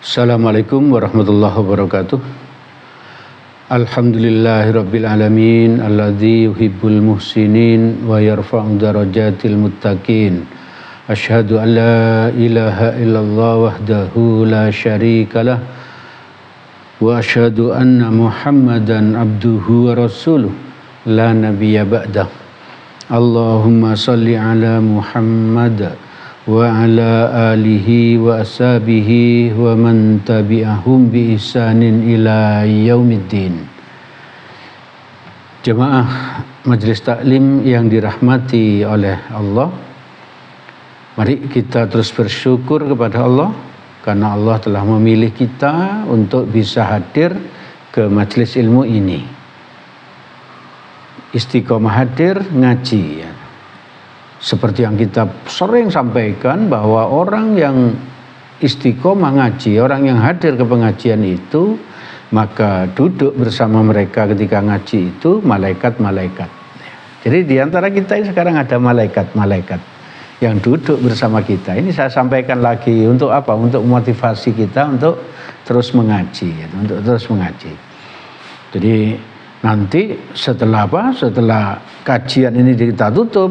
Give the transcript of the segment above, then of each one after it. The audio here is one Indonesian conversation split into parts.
Assalamualaikum warahmatullahi wabarakatuh. Alhamdulillahirabbil alamin alladzi yuhibbul muhsinin wa yarfa'u darajatil muttaqin. Asyhadu an la ilaha illallah wahdahu la syarikalah wa asyhadu anna Muhammadan abduhu wa rasuluh la nabiyya ba'dah. Allahumma shalli ala Muhammad wa ala alihi wa ashabihi wa man tabi'ahum bi ihsanin ila yaumiddin. Jemaah Majelis Taklim yang dirahmati oleh Allah, mari kita terus bersyukur kepada Allah karena Allah telah memilih kita untuk bisa hadir ke majelis ilmu ini. Istiqomah hadir ngaji ya. Seperti yang kita sering sampaikan bahwa orang yang istiqomah ngaji, orang yang hadir ke pengajian itu, maka duduk bersama mereka ketika ngaji itu malaikat-malaikat. Jadi di antara kita ini sekarang ada malaikat-malaikat yang duduk bersama kita. Ini saya sampaikan lagi untuk apa? Untuk motivasi kita untuk terus mengaji, untuk terus mengaji. Jadi nanti setelah apa? Setelah kajian ini kita tutup,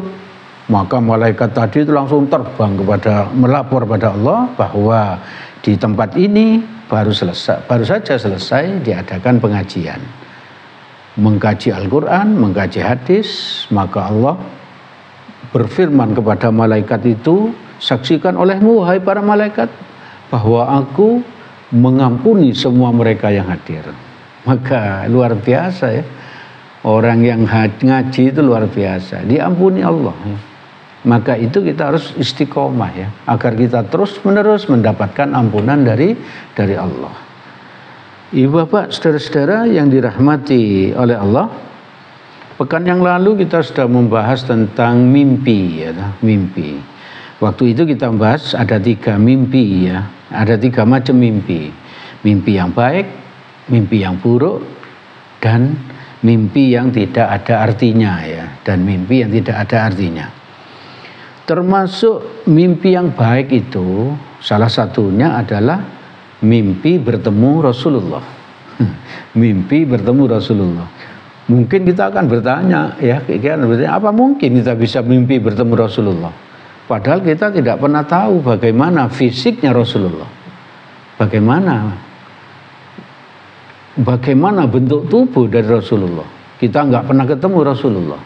maka malaikat tadi itu langsung terbang melapor pada Allah bahwa di tempat ini baru saja selesai diadakan pengajian, mengkaji Al-Quran, mengkaji hadis. Maka Allah berfirman kepada malaikat itu, saksikan olehmu wahai para malaikat bahwa aku mengampuni semua mereka yang hadir. Maka luar biasa ya, orang yang ngaji itu luar biasa, diampuni Allah ya. Maka itu kita harus istiqomah ya, agar kita terus menerus mendapatkan ampunan dari Allah. Ibu bapak, saudara-saudara yang dirahmati oleh Allah, pekan yang lalu kita sudah membahas tentang mimpi ya, mimpi. Waktu itu kita membahas ada 3 mimpi ya, ada 3 macam mimpi. Mimpi yang baik, mimpi yang buruk, dan mimpi yang tidak ada artinya ya, dan mimpi yang tidak ada artinya. Termasuk mimpi yang baik itu salah satunya adalah mimpi bertemu Rasulullah. Mimpi bertemu Rasulullah. Mungkin kita akan bertanya ya, apa mungkin kita bisa mimpi bertemu Rasulullah? Padahal kita tidak pernah tahu bagaimana fisiknya Rasulullah. Bagaimana bentuk tubuh dari Rasulullah. Kita nggak pernah ketemu Rasulullah.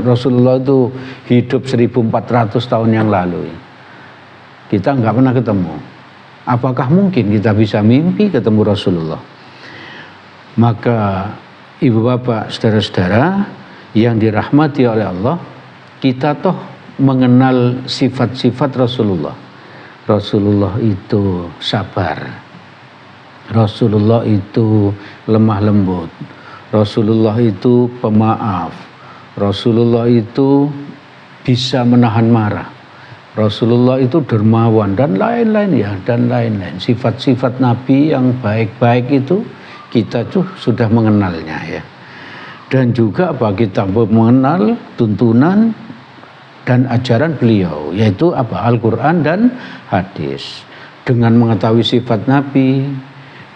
Rasulullah itu hidup 1400 tahun yang lalu. Kita nggak pernah ketemu. Apakah mungkin kita bisa mimpi ketemu Rasulullah? Maka ibu bapak, saudara-saudara yang dirahmati oleh Allah, kita toh mengenal sifat-sifat Rasulullah. Rasulullah itu sabar. Rasulullah itu lemah lembut. Rasulullah itu pemaaf. Rasulullah itu bisa menahan marah. Rasulullah itu dermawan dan lain-lain ya, dan lain-lain. Sifat-sifat Nabi yang baik-baik itu kita tuh sudah mengenalnya ya. Dan juga apa, kita mengenal tuntunan dan ajaran beliau, yaitu apa? Al-Quran dan hadis. Dengan mengetahui sifat Nabi,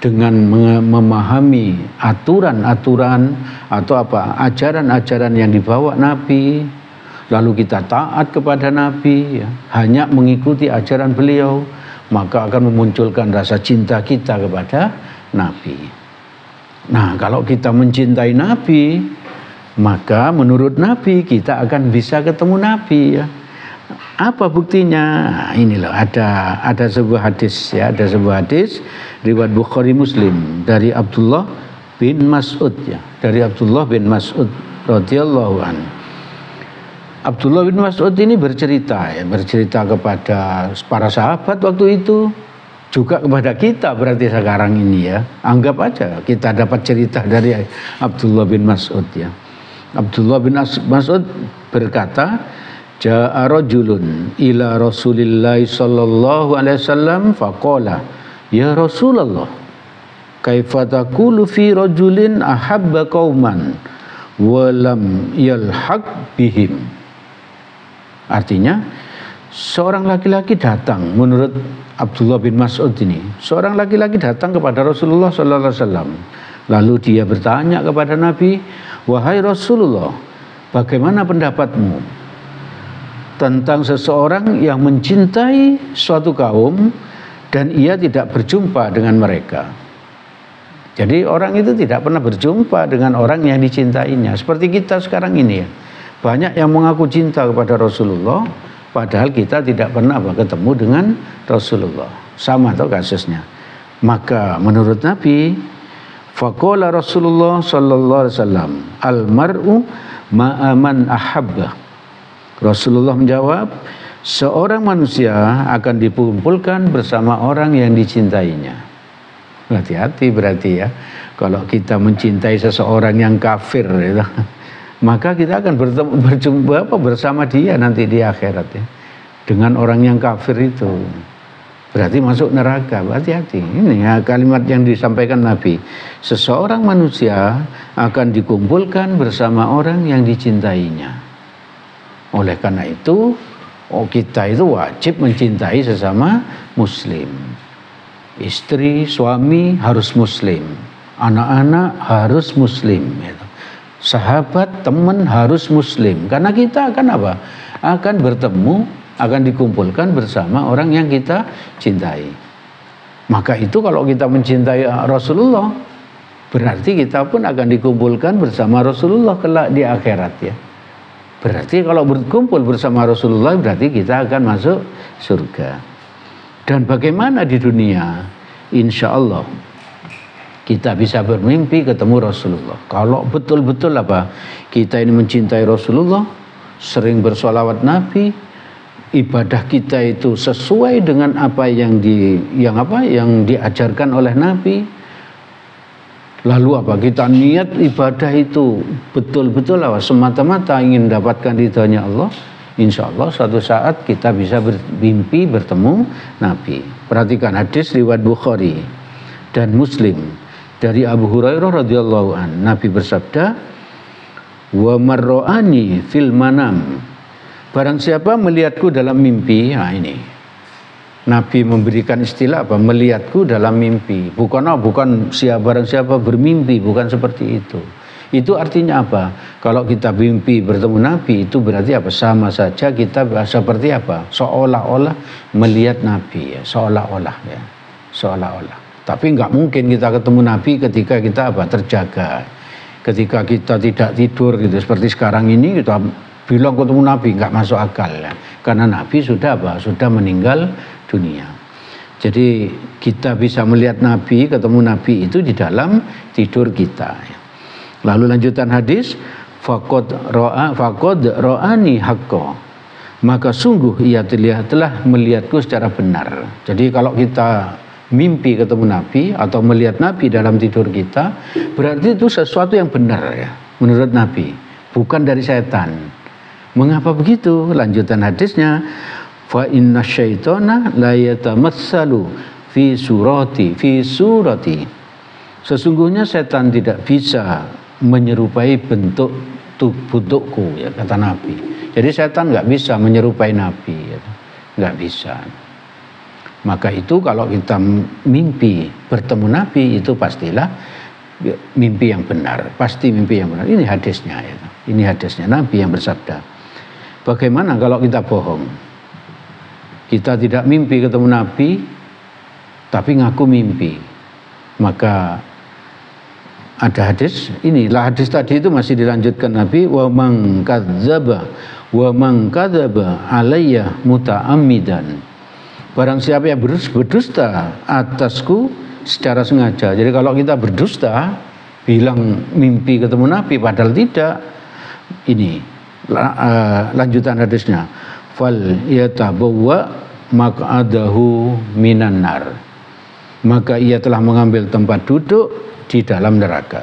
dengan memahami aturan-aturan atau apa ajaran-ajaran yang dibawa Nabi, lalu kita taat kepada Nabi ya, hanya mengikuti ajaran beliau, maka akan memunculkan rasa cinta kita kepada Nabi. Nah, kalau kita mencintai Nabi, maka menurut Nabi kita akan bisa ketemu Nabi ya. Apa buktinya? Ini loh, ada sebuah hadis ya, ada sebuah hadis riwayat Bukhari Muslim dari Abdullah bin Mas'ud ya, dari Abdullah bin Mas'ud radhiyallahu anhu. Abdullah bin Mas'ud ini bercerita kepada para sahabat waktu itu, juga kepada kita berarti sekarang ini ya. Anggap aja kita dapat cerita dari Abdullah bin Mas'ud ya. Abdullah bin Mas'ud berkata, Ja'a rajulun ila Rasulillah sallallahu alaihi wasallam faqala ya Rasulullah kaifa taqulu fi rajulin ahabba qauman wa lam yalhaq bihim. Artinya seorang laki-laki datang, menurut Abdullah bin Mas'ud ini, seorang laki-laki datang kepada Rasulullah sallallahu alaihi wasallam. Lalu dia bertanya kepada Nabi, "Wahai Rasulullah, bagaimana pendapatmu tentang seseorang yang mencintai suatu kaum dan ia tidak berjumpa dengan mereka?" Jadi orang itu tidak pernah berjumpa dengan orang yang dicintainya. Seperti kita sekarang ini ya. Banyak yang mengaku cinta kepada Rasulullah, padahal kita tidak pernah ketemu dengan Rasulullah. Sama tuh kasusnya. Maka menurut Nabi, faqala Rasulullah sallallahu alaihi wasallam, al-mar'u ma'a man ahabba. Rasulullah menjawab, seorang manusia akan dikumpulkan bersama orang yang dicintainya. Hati-hati berarti ya. Kalau kita mencintai seseorang yang kafir gitu, maka kita akan berjumpa bersama dia nanti di akhirat ya. Dengan orang yang kafir itu. Berarti masuk neraka. Hati-hati. Ini ya kalimat yang disampaikan Nabi. Seseorang manusia akan dikumpulkan bersama orang yang dicintainya. Oleh karena itu, kita itu wajib mencintai sesama muslim. Istri, suami harus muslim. Anak-anak harus muslim. Sahabat, teman harus muslim. Karena kita akan apa? Akan bertemu, akan dikumpulkan bersama orang yang kita cintai. Maka itu kalau kita mencintai Rasulullah, berarti kita pun akan dikumpulkan bersama Rasulullah kelak di akhirat ya. Berarti kalau berkumpul bersama Rasulullah berarti kita akan masuk surga. Dan bagaimana di dunia? Insya Allah kita bisa bermimpi ketemu Rasulullah. Kalau betul-betul apa? Kita ini mencintai Rasulullah, sering bersolawat Nabi, ibadah kita itu sesuai dengan apa yang diajarkan oleh Nabi. Lalu apa? Kita niat ibadah itu betul-betul apa? Semata-mata ingin mendapatkan ridhonya Allah. Insya Allah suatu saat kita bisa bermimpi bertemu Nabi. Perhatikan hadis riwayat Bukhari dan Muslim dari Abu Hurairah radhiyallahu an. Nabi bersabda, "Wa marra'ani fil manam." Barang siapa melihatku dalam mimpi, nah ini. Nabi memberikan istilah apa? Melihatku dalam mimpi. Bukan barang siapa bermimpi, bukan seperti itu. Itu artinya apa? Kalau kita mimpi bertemu Nabi itu berarti apa? Sama saja kita seperti apa? Seolah-olah melihat Nabi ya, seolah-olah ya. Seolah-olah. Tapi enggak mungkin kita ketemu Nabi ketika kita apa? Terjaga. Ketika kita tidak tidur gitu seperti sekarang ini kita bilang ketemu Nabi enggak masuk akal ya. Karena Nabi sudah apa? Sudah meninggal dunia. Jadi kita bisa melihat Nabi, ketemu Nabi itu di dalam tidur kita ya. Lalu lanjutan hadis, faqad ra'ani haqqo. Maka sungguh ia telah melihatku secara benar. Jadi kalau kita mimpi ketemu Nabi atau melihat Nabi dalam tidur kita, berarti itu sesuatu yang benar ya, menurut Nabi, bukan dari setan. Mengapa begitu? Lanjutan hadisnya, fa inna syaitana la yatamassalu fi surati. Sesungguhnya setan tidak bisa menyerupai bentuk tubuhku ya, kata Nabi. Jadi setan nggak bisa menyerupai Nabi ya. Nggak bisa. Maka itu kalau kita mimpi bertemu Nabi itu pastilah mimpi yang benar, pasti mimpi yang benar. Ini hadisnya ya. Ini hadisnya Nabi yang bersabda. Bagaimana kalau kita bohong? Kita tidak mimpi ketemu Nabi tapi ngaku mimpi. Maka ada hadis, inilah hadis tadi itu masih dilanjutkan Nabi, wa man kadzaba alayya muta'ammidan. Barang siapa yang berdusta atasku secara sengaja. Jadi kalau kita berdusta bilang mimpi ketemu Nabi padahal tidak, ini lanjutan hadisnya, fal yatabawwa maq'adahu minan nar. Maka ia telah mengambil tempat duduk di dalam neraka.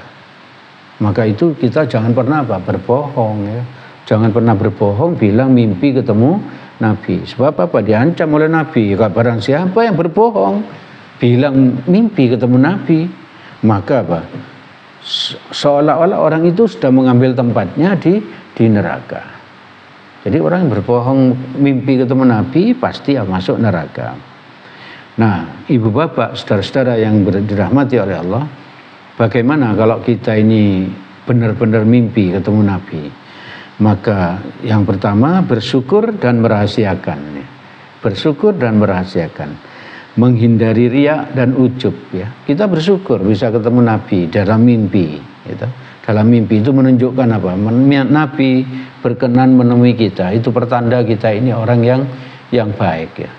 Maka itu kita jangan pernah berbohong ya. Jangan pernah berbohong bilang mimpi ketemu Nabi. Sebab apa? Diancam oleh Nabi. Kalau barang siapa yang berbohong bilang mimpi ketemu Nabi, maka apa? Seolah-olah orang itu sudah mengambil tempatnya di neraka. Jadi orang yang berbohong mimpi ketemu Nabi pasti masuk neraka. Nah, ibu bapak, saudara-saudara yang dirahmati oleh Allah, bagaimana kalau kita ini benar-benar mimpi ketemu Nabi? Maka yang pertama bersyukur dan merahasiakan. Bersyukur dan merahasiakan. Menghindari riya dan ujub ya. Kita bersyukur bisa ketemu Nabi dalam mimpi gitu. Dalam mimpi itu menunjukkan apa? Nabi berkenan menemui kita. Itu pertanda kita ini orang yang baik ya.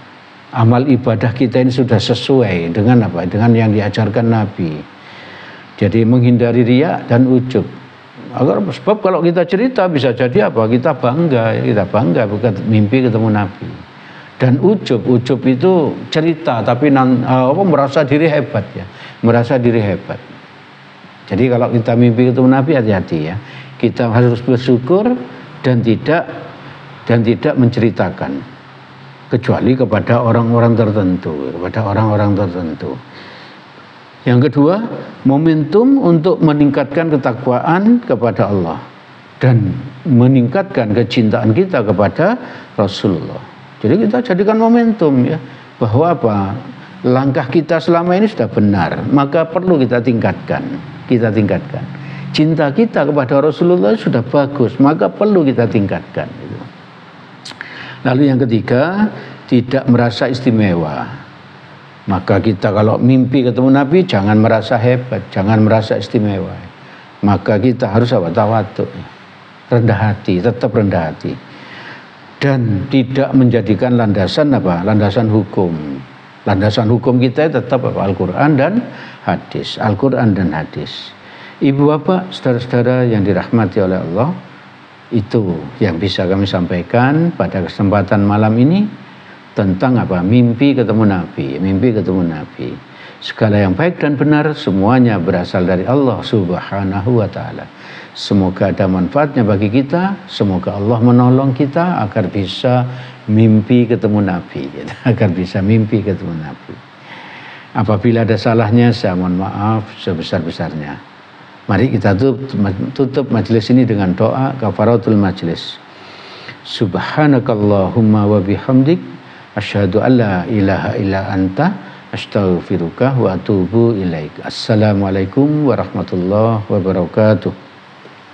Amal ibadah kita ini sudah sesuai dengan apa? Dengan yang diajarkan Nabi. Jadi menghindari riya dan ujub. Agar sebab kalau kita cerita bisa jadi apa? Kita bangga bukan mimpi ketemu Nabi. Dan ujub itu cerita tapi merasa diri hebat ya. Merasa diri hebat. Jadi kalau kita mimpi ketemu Nabi hati-hati ya. Kita harus bersyukur dan tidak menceritakan kecuali kepada orang-orang tertentu, Yang kedua, momentum untuk meningkatkan ketakwaan kepada Allah dan meningkatkan kecintaan kita kepada Rasulullah. Jadi kita jadikan momentum ya bahwa apa? Langkah kita selama ini sudah benar, maka perlu kita tingkatkan. Cinta kita kepada Rasulullah sudah bagus, maka perlu kita tingkatkan. Lalu yang ketiga, tidak merasa istimewa. Maka kita kalau mimpi ketemu Nabi jangan merasa hebat, jangan merasa istimewa. Maka kita harus tawadhu, rendah hati, tetap rendah hati. Dan tidak menjadikan landasan hukum. Landasan hukum kita tetap Al-Quran dan hadis. Al-Quran dan hadis. Ibu bapak, saudara-saudara yang dirahmati oleh Allah, itu yang bisa kami sampaikan pada kesempatan malam ini tentang mimpi ketemu Nabi. Segala yang baik dan benar semuanya berasal dari Allah Subhanahu wa Ta'ala. Semoga ada manfaatnya bagi kita. Semoga Allah menolong kita agar bisa mimpi ketemu Nabi. Apabila ada salahnya saya mohon maaf sebesar-besarnya. Mari kita tutup majelis ini dengan doa kafaratul majelis. Subhanakallahumma wa bihamdik asyhadu an la ilaha illa anta astaghfiruka wa atubu ilaik. Assalamualaikum warahmatullahi wabarakatuh.